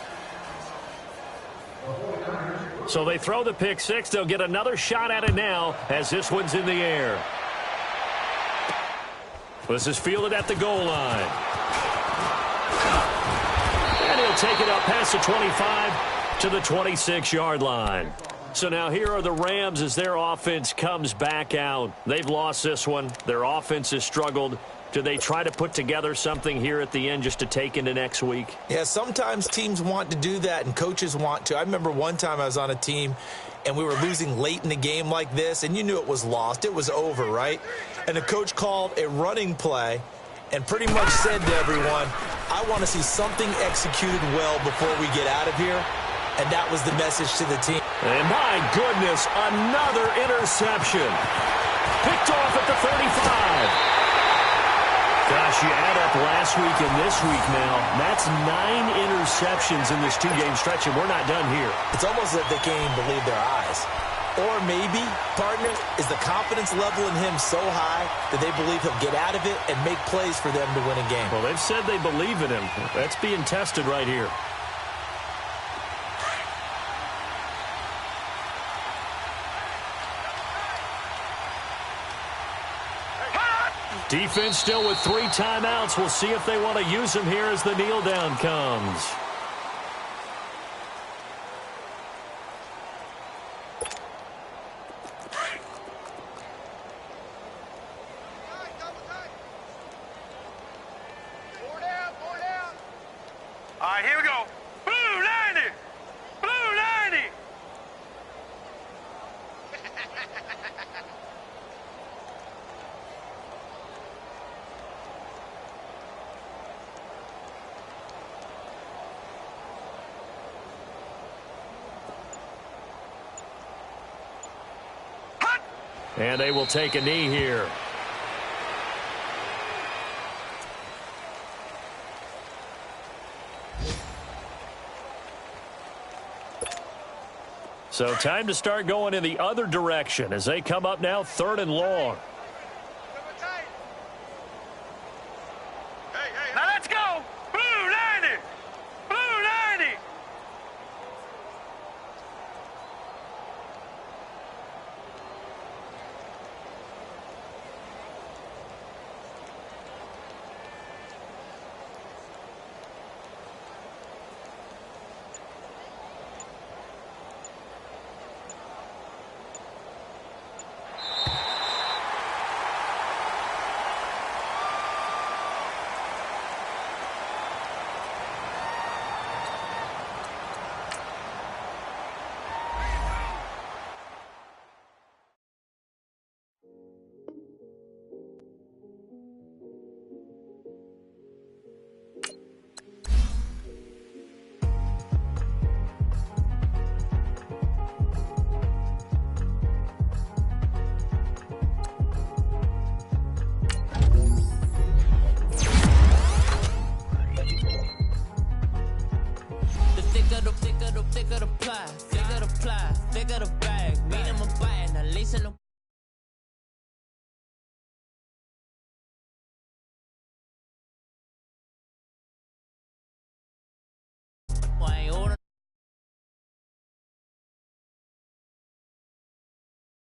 S4: So they throw the pick six. They'll get another shot at it now as this one's in the air. This is fielded at the goal line. And he'll take it up past the 25 to the 26-yard line. So now here are the Rams as their offense comes back out. They've lost this one. Their offense has struggled. Do they try to put together something here at the end just to take into next week?
S6: Yeah, sometimes teams want to do that and coaches want to. I remember one time I was on a team and we were losing late in the game like this, and you knew it was lost. It was over, right? And the coach called a running play and pretty much said to everyone, I want to see something executed well before we get out of here. And that was the message to the team.
S4: And my goodness, another interception. Picked off at the 35. Gosh, you add up last week and this week now, that's 9 interceptions in this two-game stretch, and we're not done here.
S6: It's almost as if they can't even believe their eyes. Or maybe, partner, is the confidence level in him so high that they believe he'll get out of it and make plays for them to win a game.
S4: Well, they've said they believe in him. That's being tested right here. Defense still with 3 timeouts. We'll see if they want to use them here as the kneel down comes.
S5: All right, here we go. Blue 90! Blue 90!
S4: And they will take a knee here. So time to start going in the other direction as they come up now 3rd and long.
S5: Now let's go! Blue 90! Blue 90!
S8: Thicker the pie, thicker the